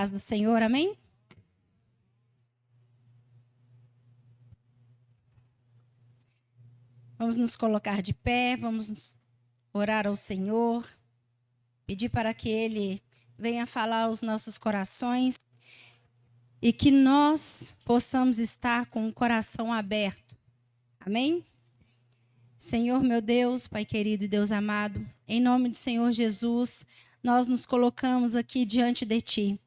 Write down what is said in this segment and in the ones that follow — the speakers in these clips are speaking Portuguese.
paz do Senhor, amém? Vamos nos colocar de pé, vamos orar ao Senhor, pedir para que Ele venha falar aos nossos corações e que nós possamos estar com o coração aberto, amém? Senhor, meu Deus, Pai querido e Deus amado, em nome do Senhor Jesus, nós nos colocamos aqui diante de Ti.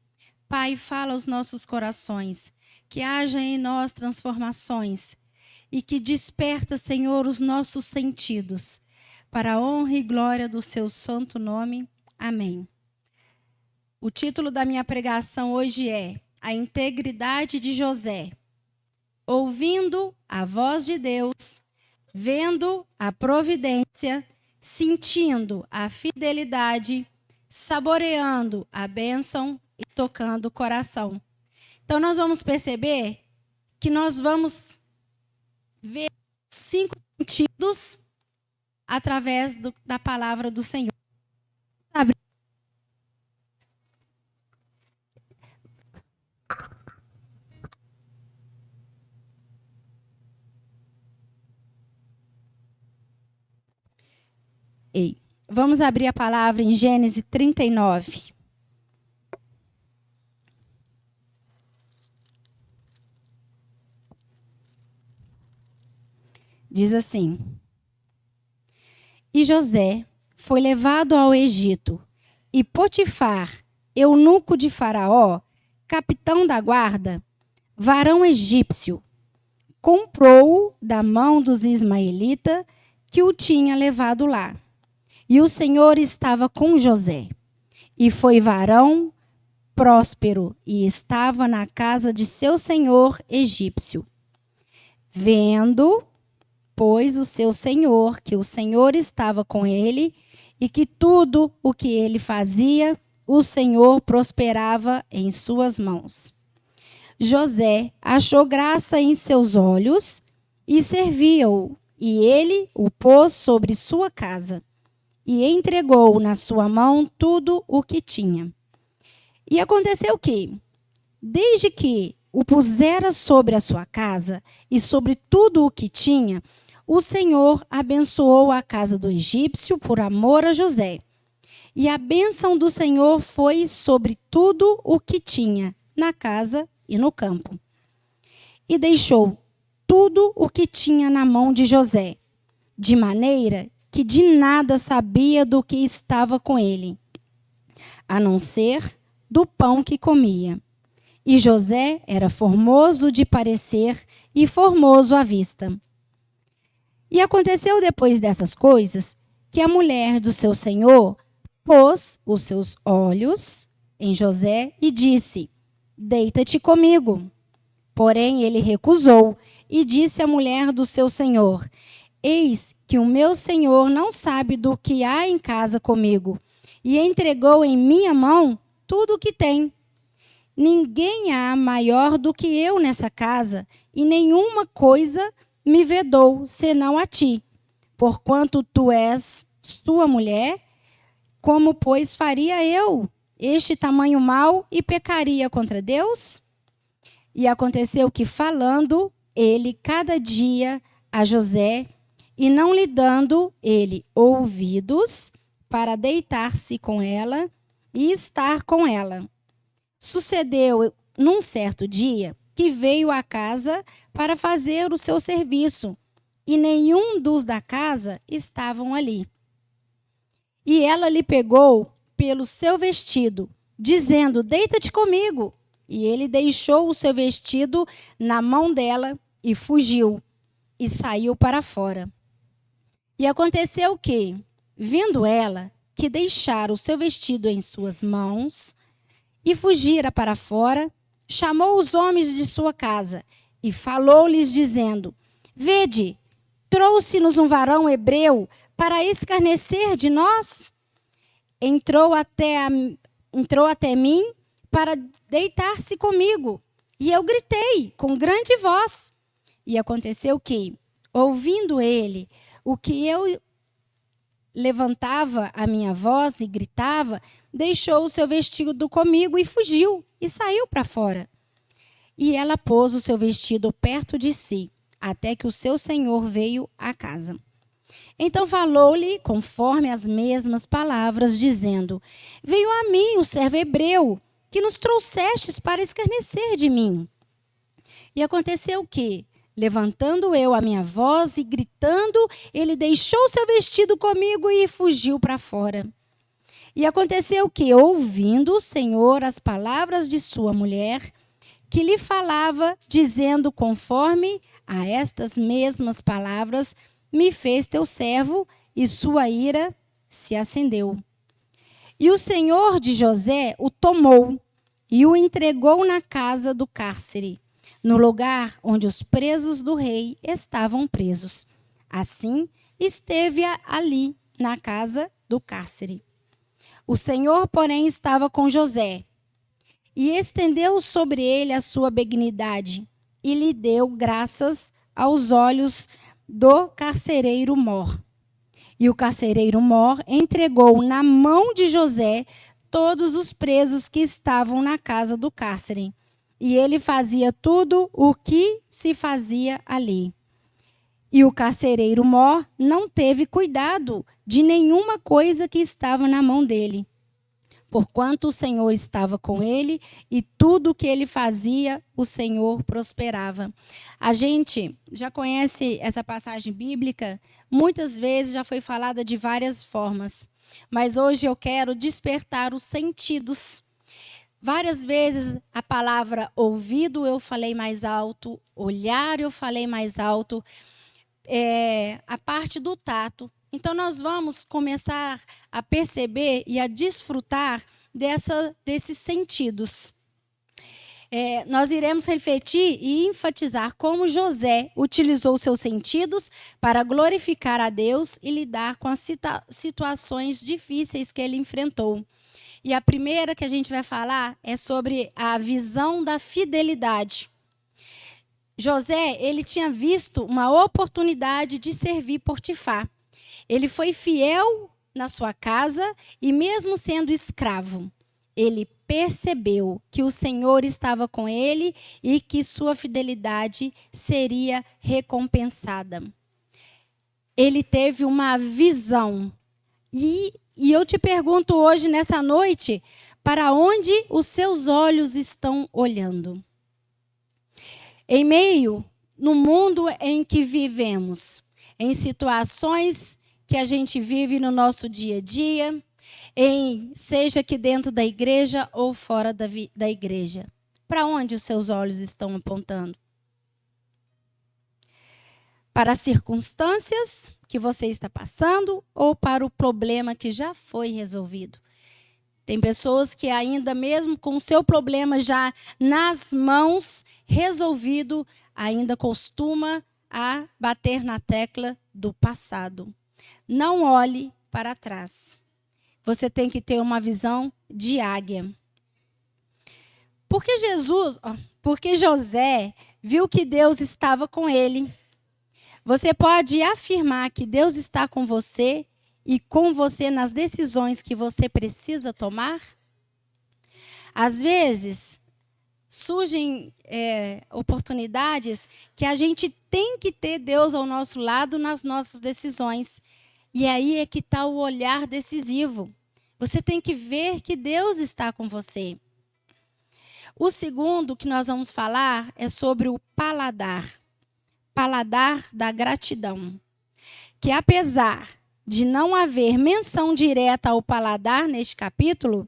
Pai, fala aos nossos corações, que haja em nós transformações e que desperta, Senhor, os nossos sentidos, para a honra e glória do Seu santo nome. Amém. O título da minha pregação hoje é A Integridade de José. Ouvindo a voz de Deus, vendo a providência, sentindo a fidelidade, saboreando a bênção e tocando o coração. Então, nós vamos perceber que nós vamos ver 5 sentidos através da palavra do Senhor. Sabe? Vamos abrir a palavra em Gênesis 39. Diz assim: E José foi levado ao Egito, e Potifar, eunuco de Faraó, capitão da guarda, varão egípcio, comprou-o da mão dos ismaelitas que o tinha levado lá. E o Senhor estava com José, e foi varão próspero, e estava na casa de seu senhor egípcio. Vendo, pois, o seu senhor, que o Senhor estava com ele, e que tudo o que ele fazia, o Senhor prosperava em suas mãos. José achou graça em seus olhos, e servia-o, e ele o pôs sobre sua casa. E entregou na sua mão tudo o que tinha. E aconteceu que, desde que o pusera sobre a sua casa e sobre tudo o que tinha, o Senhor abençoou a casa do egípcio por amor a José. E a bênção do Senhor foi sobre tudo o que tinha, na casa e no campo. E deixou tudo o que tinha na mão de José, de maneira que de nada sabia do que estava com ele, a não ser do pão que comia. E José era formoso de parecer e formoso à vista. E aconteceu depois dessas coisas, que a mulher do seu senhor pôs os seus olhos em José e disse: Deita-te comigo. Porém ele recusou e disse à mulher do seu senhor: Eis que o meu senhor não sabe do que há em casa comigo, e entregou em minha mão tudo o que tem. Ninguém há maior do que eu nessa casa, e nenhuma coisa me vedou, senão a ti. Porquanto tu és sua mulher, como, pois, faria eu este tamanho mal e pecaria contra Deus? E aconteceu que, falando ele cada dia a José, e não lhe dando ele ouvidos para deitar-se com ela e estar com ela. Sucedeu num certo dia que veio à casa para fazer o seu serviço, e nenhum dos da casa estavam ali. E ela lhe pegou pelo seu vestido, dizendo: Deita-te comigo. E ele deixou o seu vestido na mão dela e fugiu, e saiu para fora. E aconteceu que, vindo ela, que deixara o seu vestido em suas mãos e fugira para fora, chamou os homens de sua casa e falou-lhes, dizendo: Vede, trouxe-nos um varão hebreu para escarnecer de nós. Entrou até mim para deitar-se comigo, e eu gritei com grande voz. E aconteceu que, ouvindo ele o que eu levantava a minha voz e gritava, deixou o seu vestido comigo e fugiu, e saiu para fora. E ela pôs o seu vestido perto de si, até que o seu senhor veio à casa. Então falou-lhe conforme as mesmas palavras, dizendo: Veio a mim o servo hebreu, que nos trouxestes para escarnecer de mim. E aconteceu que, levantando eu a minha voz e gritando, ele deixou seu vestido comigo e fugiu para fora. E aconteceu que, ouvindo o Senhor as palavras de sua mulher, que lhe falava, dizendo conforme a estas mesmas palavras, me fez teu servo, e sua ira se acendeu. E o Senhor de José o tomou e o entregou na casa do cárcere, no lugar onde os presos do rei estavam presos. Assim, esteve ali na casa do cárcere. O Senhor, porém, estava com José, e estendeu sobre ele a sua benignidade, e lhe deu graças aos olhos do carcereiro mor. E o carcereiro mor entregou na mão de José todos os presos que estavam na casa do cárcere. E ele fazia tudo o que se fazia ali. E o carcereiro mor não teve cuidado de nenhuma coisa que estava na mão dele, porquanto o Senhor estava com ele, e tudo o que ele fazia, o Senhor prosperava. A gente já conhece essa passagem bíblica, muitas vezes já foi falada de várias formas, mas hoje eu quero despertar os sentidos. Várias vezes a palavra ouvido eu falei mais alto, olhar eu falei mais alto, a parte do tato. Então, nós vamos começar a perceber e a desfrutar desses sentidos. Nós iremos refletir e enfatizar como José utilizou seus sentidos para glorificar a Deus e lidar com as situações difíceis que ele enfrentou. E a primeira que a gente vai falar é sobre a visão da fidelidade. José, ele tinha visto uma oportunidade de servir Potifar. Ele foi fiel na sua casa e, mesmo sendo escravo, ele percebeu que o Senhor estava com ele e que sua fidelidade seria recompensada. Ele teve uma visão. E eu te pergunto hoje, nessa noite, para onde os seus olhos estão olhando? Em meio, no mundo em que vivemos, em situações que a gente vive no nosso dia a dia, seja aqui dentro da igreja ou fora da igreja. Para onde os seus olhos estão apontando? Para as circunstâncias que você está passando ou para o problema que já foi resolvido? Tem pessoas que ainda mesmo com o seu problema já nas mãos, resolvido, ainda costuma a bater na tecla do passado. Não olhe para trás. Você tem que ter uma visão de águia. Porque José viu que Deus estava com ele. Você pode afirmar que Deus está com você e com você nas decisões que você precisa tomar? Às vezes, surgem oportunidades que a gente tem que ter Deus ao nosso lado nas nossas decisões. E aí é que está o olhar decisivo. Você tem que ver que Deus está com você. O segundo que nós vamos falar é sobre o paladar. Paladar da gratidão. Que apesar de não haver menção direta ao paladar neste capítulo,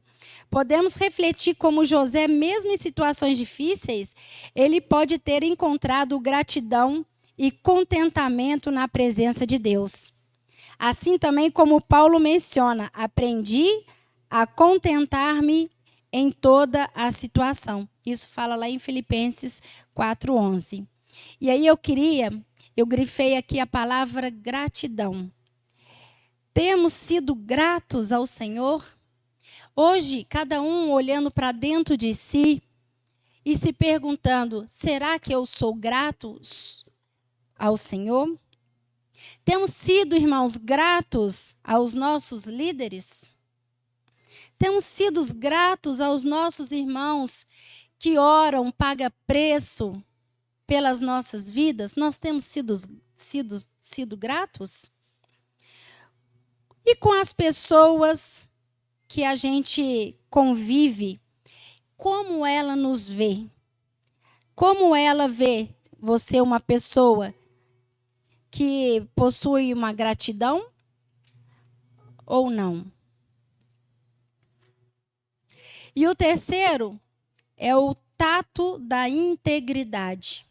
podemos refletir como José, mesmo em situações difíceis, ele pode ter encontrado gratidão e contentamento na presença de Deus. Assim também como Paulo menciona, aprendi a contentar-me em toda a situação. Isso fala lá em Filipenses 4:11. E aí eu grifei aqui a palavra gratidão. Temos sido gratos ao Senhor? Hoje, cada um olhando para dentro de si e se perguntando, será que eu sou grato ao Senhor? Temos sido, irmãos, gratos aos nossos líderes? temos sido gratos aos nossos irmãos que oram, pagam preço pelas nossas vidas? Nós temos sido gratos? E com as pessoas que a gente convive, como ela nos vê? Como ela vê você uma pessoa que possui uma gratidão ou não? E o terceiro é o tato da integridade.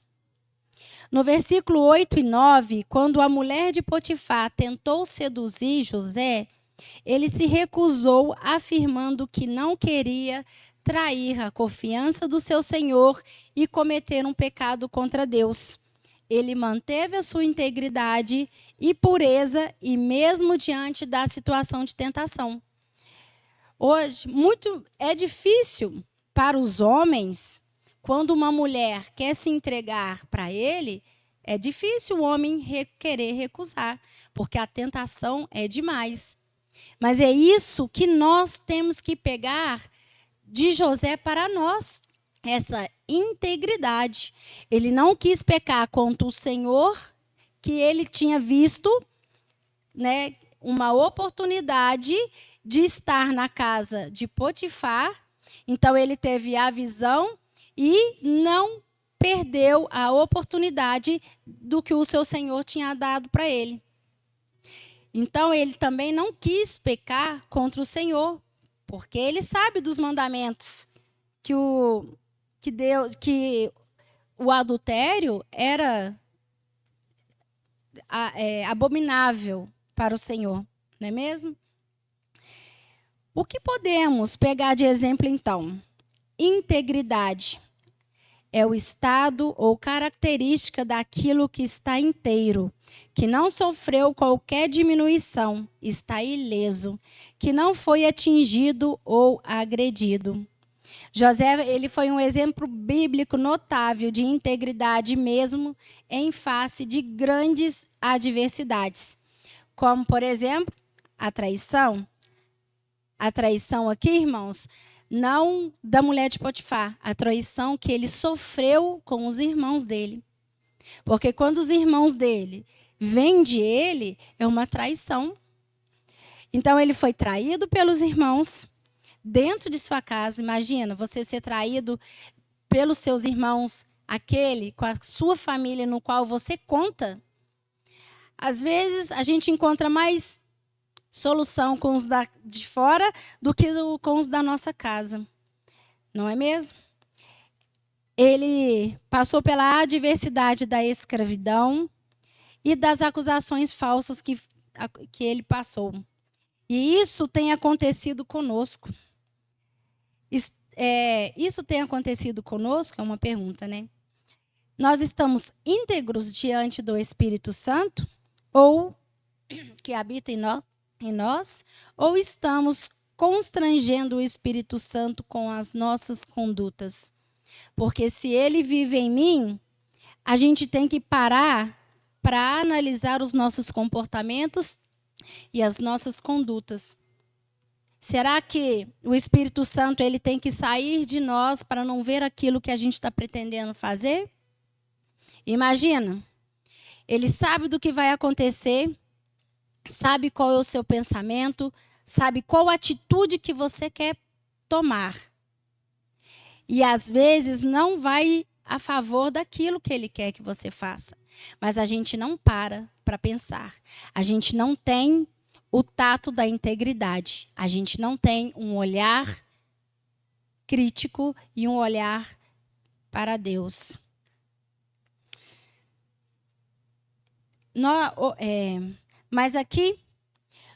No versículo 8 e 9, quando a mulher de Potifar tentou seduzir José, ele se recusou, afirmando que não queria trair a confiança do seu senhor e cometer um pecado contra Deus. Ele manteve a sua integridade e pureza, e mesmo diante da situação de tentação. Hoje, é difícil para os homens, quando uma mulher quer se entregar para ele, é difícil o homem querer recusar, porque a tentação é demais. Mas é isso que nós temos que pegar de José para nós, essa integridade. Ele não quis pecar contra o Senhor, que ele tinha visto, né, uma oportunidade de estar na casa de Potifar. Então ele teve a visão e não perdeu a oportunidade do que o seu Senhor tinha dado para ele. Então ele também não quis pecar contra o Senhor, porque ele sabe dos mandamentos que o adultério era abominável para o Senhor, não é mesmo? O que podemos pegar de exemplo, então? Integridade é o estado ou característica daquilo que está inteiro, que não sofreu qualquer diminuição, está ileso, que não foi atingido ou agredido. José, ele foi um exemplo bíblico notável de integridade mesmo em face de grandes adversidades, como, por exemplo, a traição. A traição aqui, irmãos, não da mulher de Potifar, a traição que ele sofreu com os irmãos dele. Porque quando os irmãos dele vendem ele, é uma traição. Então ele foi traído pelos irmãos dentro de sua casa. Imagina, você ser traído pelos seus irmãos, aquele com a sua família no qual você conta. Às vezes a gente encontra mais solução com os de fora do que com os da nossa casa. Não é mesmo? Ele passou pela adversidade da escravidão e das acusações falsas que ele passou. E isso tem acontecido conosco. Isso tem acontecido conosco? É uma pergunta, né? Nós estamos íntegros diante do Espírito Santo, ou que habita em nós, ou estamos constrangendo o Espírito Santo com as nossas condutas? Porque se ele vive em mim, a gente tem que parar para analisar os nossos comportamentos e as nossas condutas. Será que o Espírito Santo ele tem que sair de nós para não ver aquilo que a gente está pretendendo fazer? Imagina, ele sabe do que vai acontecer, sabe qual é o seu pensamento, sabe qual atitude que você quer tomar. E às vezes não vai a favor daquilo que ele quer que você faça. Mas a gente não para pensar. A gente não tem o tato da integridade. A gente não tem um olhar crítico e um olhar para Deus. Mas aqui,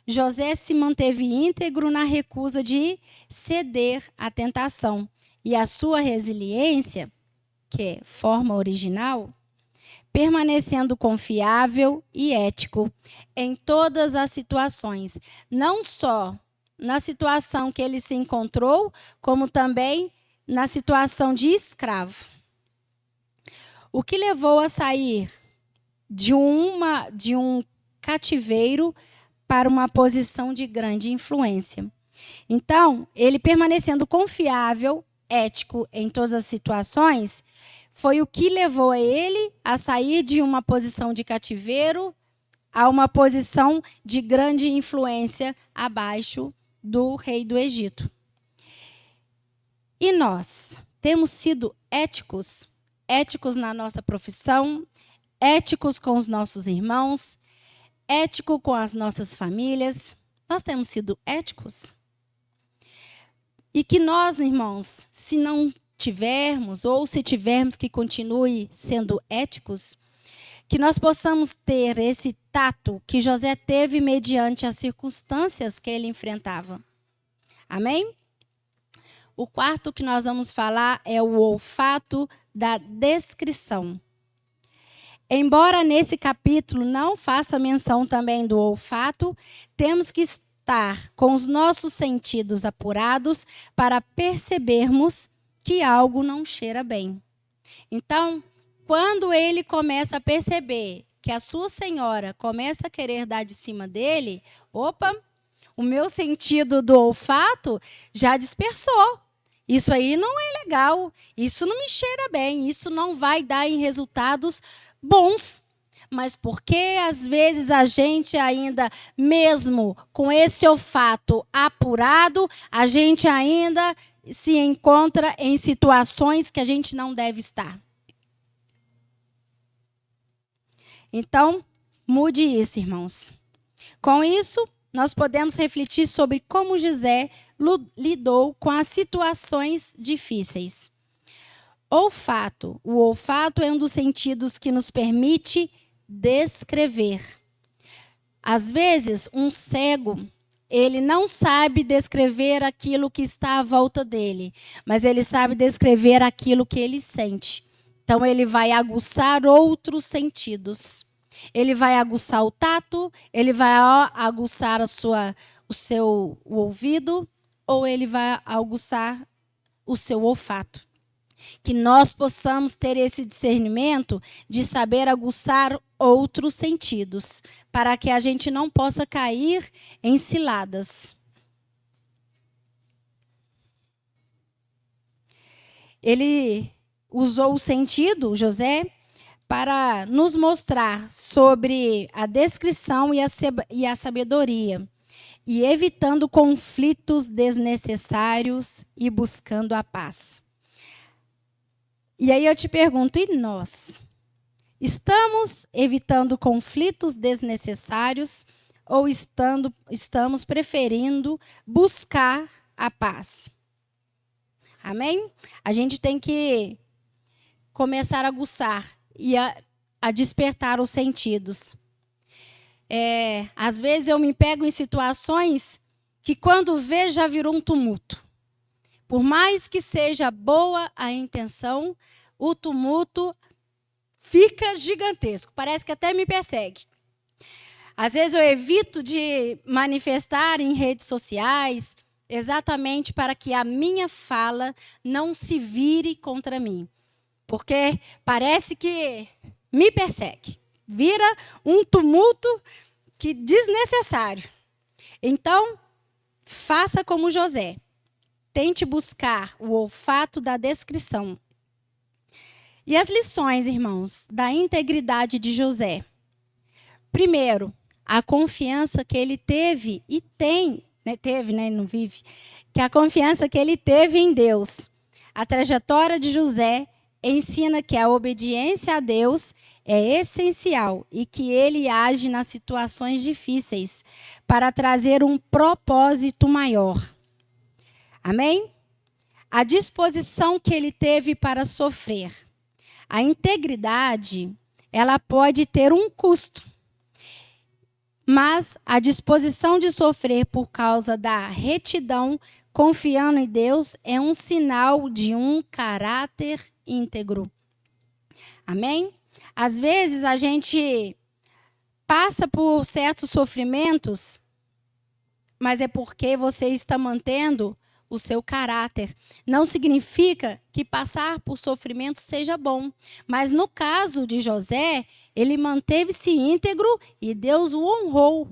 José se manteve íntegro na recusa de ceder à tentação. E a sua resiliência, que é forma original, permanecendo confiável e ético em todas as situações. Não só na situação que ele se encontrou, como também na situação de escravo. O que levou a sair de um cativeiro para uma posição de grande influência. Então, ele permanecendo confiável, ético em todas as situações, foi o que levou a ele a sair de uma posição de cativeiro a uma posição de grande influência abaixo do rei do Egito. E nós temos sido éticos? Éticos na nossa profissão, éticos com os nossos irmãos, ético com as nossas famílias. Nós temos sido éticos? E que nós, irmãos, se não tivermos, ou se tivermos, que continue sendo éticos, que nós possamos ter esse tato que José teve mediante as circunstâncias que ele enfrentava. Amém? O quarto que nós vamos falar é o olfato da descrição. Embora nesse capítulo não faça menção também do olfato, temos que estar com os nossos sentidos apurados para percebermos que algo não cheira bem. Então, quando ele começa a perceber que a sua senhora começa a querer dar de cima dele, opa, o meu sentido do olfato já dispersou. Isso aí não é legal, isso não me cheira bem, isso não vai dar em resultados bons. Mas porque às vezes a gente ainda, mesmo com esse olfato apurado, a gente ainda se encontra em situações que a gente não deve estar. Então, mude isso, irmãos. Com isso, nós podemos refletir sobre como José lidou com as situações difíceis. Olfato. O olfato é um dos sentidos que nos permite descrever. Às vezes, um cego, ele não sabe descrever aquilo que está à volta dele, mas ele sabe descrever aquilo que ele sente. Então, ele vai aguçar outros sentidos. Ele vai aguçar o tato, ele vai aguçar o ouvido, ou ele vai aguçar o seu olfato. Que nós possamos ter esse discernimento de saber aguçar outros sentidos, para que a gente não possa cair em ciladas. Ele usou o sentido, José, para nos mostrar sobre a descrição e a sabedoria, e evitando conflitos desnecessários e buscando a paz. E aí eu te pergunto, e nós? Estamos evitando conflitos desnecessários ou estamos preferindo buscar a paz? Amém? A gente tem que começar a aguçar e a despertar os sentidos. Às vezes eu me pego em situações que quando vejo já virou um tumulto. Por mais que seja boa a intenção, o tumulto fica gigantesco. Parece que até me persegue. Às vezes eu evito de manifestar em redes sociais exatamente para que a minha fala não se vire contra mim. Porque parece que me persegue. Vira um tumulto que desnecessário. Então, faça como José. Tente buscar o olfato da descrição. E as lições, irmãos, da integridade de José. Primeiro, a confiança que ele teve e tem, não vive, que a confiança que ele teve em Deus. A trajetória de José ensina que a obediência a Deus é essencial e que ele age nas situações difíceis para trazer um propósito maior. Amém? A disposição que ele teve para sofrer. A integridade, ela pode ter um custo. Mas a disposição de sofrer por causa da retidão, confiando em Deus, é um sinal de um caráter íntegro. Amém? Às vezes a gente passa por certos sofrimentos, mas é porque você está mantendo o seu caráter. Não significa que passar por sofrimento seja bom. Mas no caso de José, ele manteve-se íntegro e Deus o honrou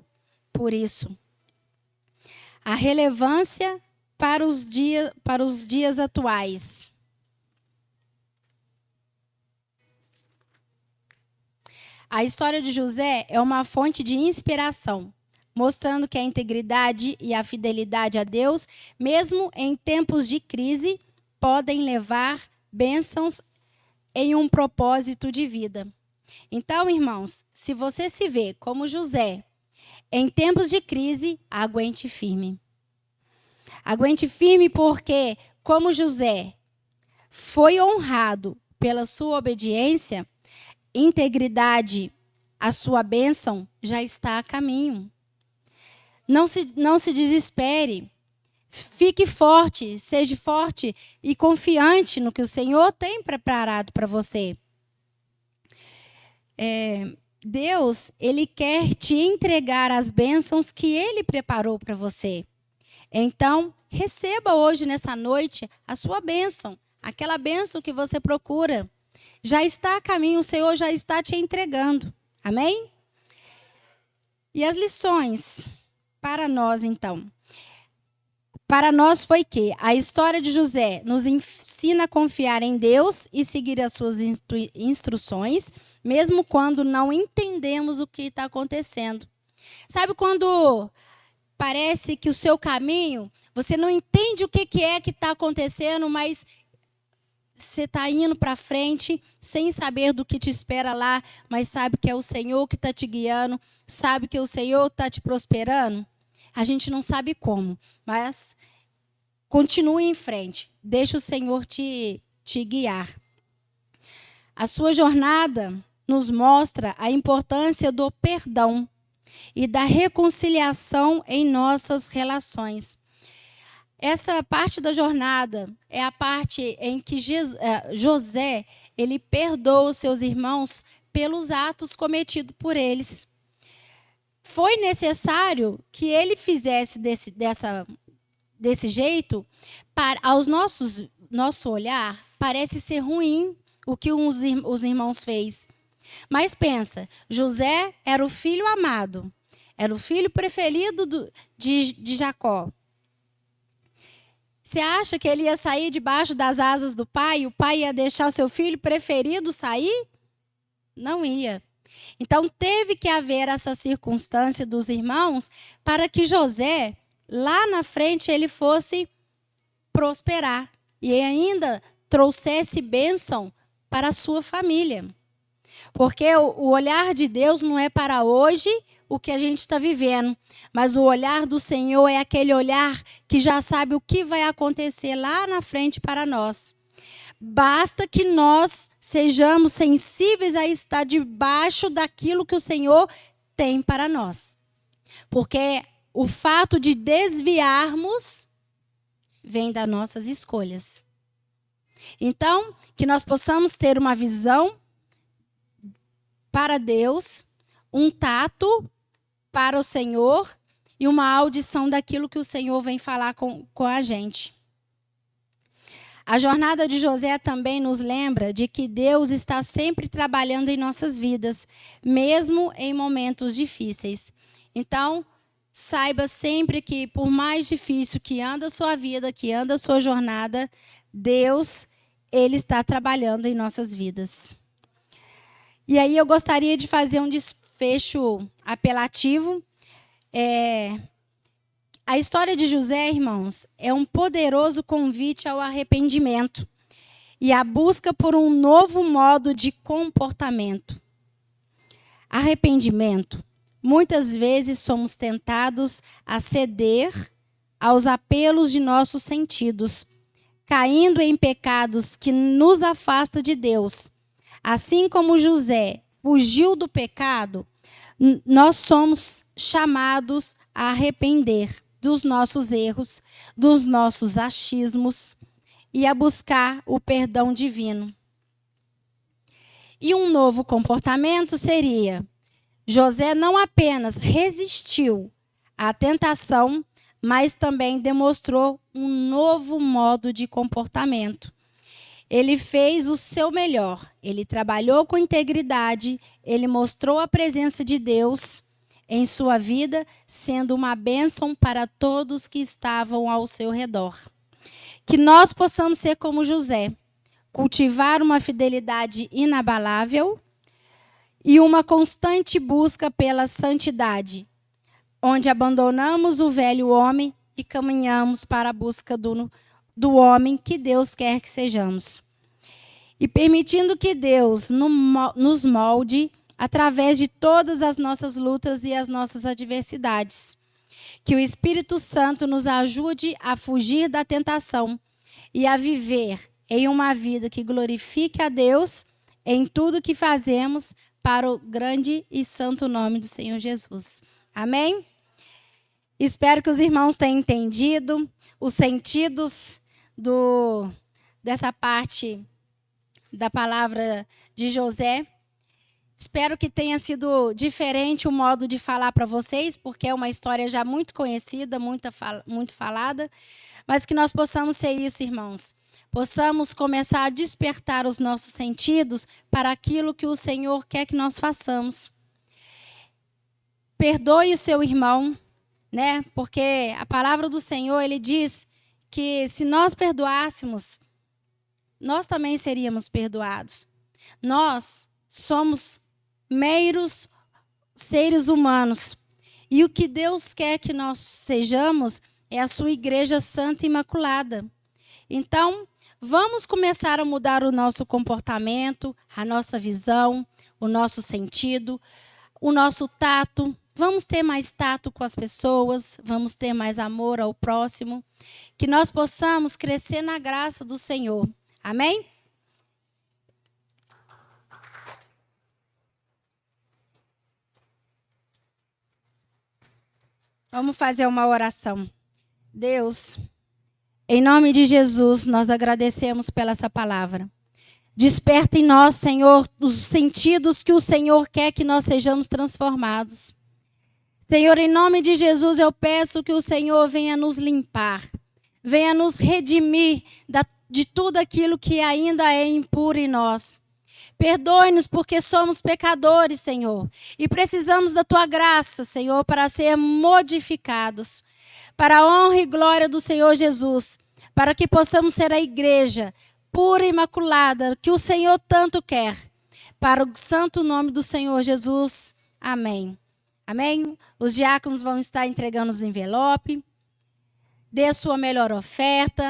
por isso. A relevância para os dias atuais. A história de José é uma fonte de inspiração, mostrando que a integridade e a fidelidade a Deus, mesmo em tempos de crise, podem levar bênçãos em um propósito de vida. Então, irmãos, se você se vê como José, em tempos de crise, aguente firme. Aguente firme porque, como José foi honrado pela sua obediência, integridade, a sua bênção já está a caminho. Não se desespere. Fique forte, seja forte e confiante no que o Senhor tem preparado para você. Deus, Ele quer te entregar as bênçãos que Ele preparou para você. Então, receba hoje, nessa noite, a sua bênção. Aquela bênção que você procura. Já está a caminho, o Senhor já está te entregando. Amém? E as lições para nós, então. Para nós foi que a história de José nos ensina a confiar em Deus e seguir as suas instruções, mesmo quando não entendemos o que está acontecendo. Sabe quando parece que o seu caminho, você não entende o que é que está acontecendo, mas você está indo para frente sem saber do que te espera lá, mas sabe que é o Senhor que está te guiando, sabe que o Senhor está te prosperando? A gente não sabe como, mas continue em frente. Deixa o Senhor te guiar. A sua jornada nos mostra a importância do perdão e da reconciliação em nossas relações. Essa parte da jornada é a parte em que José ele perdoa os seus irmãos pelos atos cometidos por eles. Foi necessário que ele fizesse desse jeito, aos nosso olhar, parece ser ruim o que os irmãos fez. Mas pensa, José era o filho amado, era o filho preferido de Jacó. Você acha que ele ia sair debaixo das asas do pai? O pai ia deixar o seu filho preferido sair? Não ia. Então, teve que haver essa circunstância dos irmãos para que José, lá na frente, ele fosse prosperar e ainda trouxesse bênção para a sua família. Porque o olhar de Deus não é para hoje o que a gente está vivendo, mas o olhar do Senhor é aquele olhar que já sabe o que vai acontecer lá na frente para nós. Basta que nós sejamos sensíveis a estar debaixo daquilo que o Senhor tem para nós. Porque o fato de desviarmos vem das nossas escolhas. Então, que nós possamos ter uma visão para Deus, um tato para o Senhor e uma audição daquilo que o Senhor vem falar com a gente. A jornada de José também nos lembra de que Deus está sempre trabalhando em nossas vidas, mesmo em momentos difíceis. Então, saiba sempre que, por mais difícil que anda a sua vida, que anda a sua jornada, Deus, Ele está trabalhando em nossas vidas. E aí eu gostaria de fazer um desfecho apelativo. A história de José, irmãos, é um poderoso convite ao arrependimento e à busca por um novo modo de comportamento. Arrependimento. Muitas vezes somos tentados a ceder aos apelos de nossos sentidos, caindo em pecados que nos afastam de Deus. Assim como José fugiu do pecado, nós somos chamados a arrepender dos nossos erros, dos nossos achismos e a buscar o perdão divino. E um novo comportamento seria: José não apenas resistiu à tentação, mas também demonstrou um novo modo de comportamento. Ele fez o seu melhor, ele trabalhou com integridade, ele mostrou a presença de Deus, em sua vida, sendo uma bênção para todos que estavam ao seu redor. Que nós possamos ser como José, cultivar uma fidelidade inabalável e uma constante busca pela santidade, onde abandonamos o velho homem e caminhamos para a busca do homem que Deus quer que sejamos. E permitindo que Deus nos molde através de todas as nossas lutas e as nossas adversidades. Que o Espírito Santo nos ajude a fugir da tentação e a viver em uma vida que glorifique a Deus em tudo que fazemos para o grande e santo nome do Senhor Jesus. Amém? Espero que os irmãos tenham entendido os sentidos dessa parte da palavra de José. Espero que tenha sido diferente o modo de falar para vocês, porque é uma história já muito conhecida, muito falada, mas que nós possamos ser isso, irmãos. Possamos começar a despertar os nossos sentidos para aquilo que o Senhor quer que nós façamos. Perdoe o seu irmão, né? Porque a palavra do Senhor, ele diz que se nós perdoássemos, nós também seríamos perdoados. Nós somos meros seres humanos. E o que Deus quer que nós sejamos é a sua igreja santa e imaculada. Então, vamos começar a mudar o nosso comportamento, a nossa visão, o nosso sentido, o nosso tato. Vamos ter mais tato com as pessoas, vamos ter mais amor ao próximo. Que nós possamos crescer na graça do Senhor. Amém? Vamos fazer uma oração. Deus, em nome de Jesus, nós agradecemos pela essa palavra. Desperta em nós, Senhor, os sentidos que o Senhor quer que nós sejamos transformados. Senhor, em nome de Jesus, eu peço que o Senhor venha nos limpar, venha nos redimir de tudo aquilo que ainda é impuro em nós. Perdoe-nos porque somos pecadores, Senhor, e precisamos da Tua graça, Senhor, para ser modificados, para a honra e glória do Senhor Jesus, para que possamos ser a igreja pura e imaculada que o Senhor tanto quer, para o santo nome do Senhor Jesus. Amém. Amém? Os diáconos vão estar entregando os envelopes. Dê a sua melhor oferta.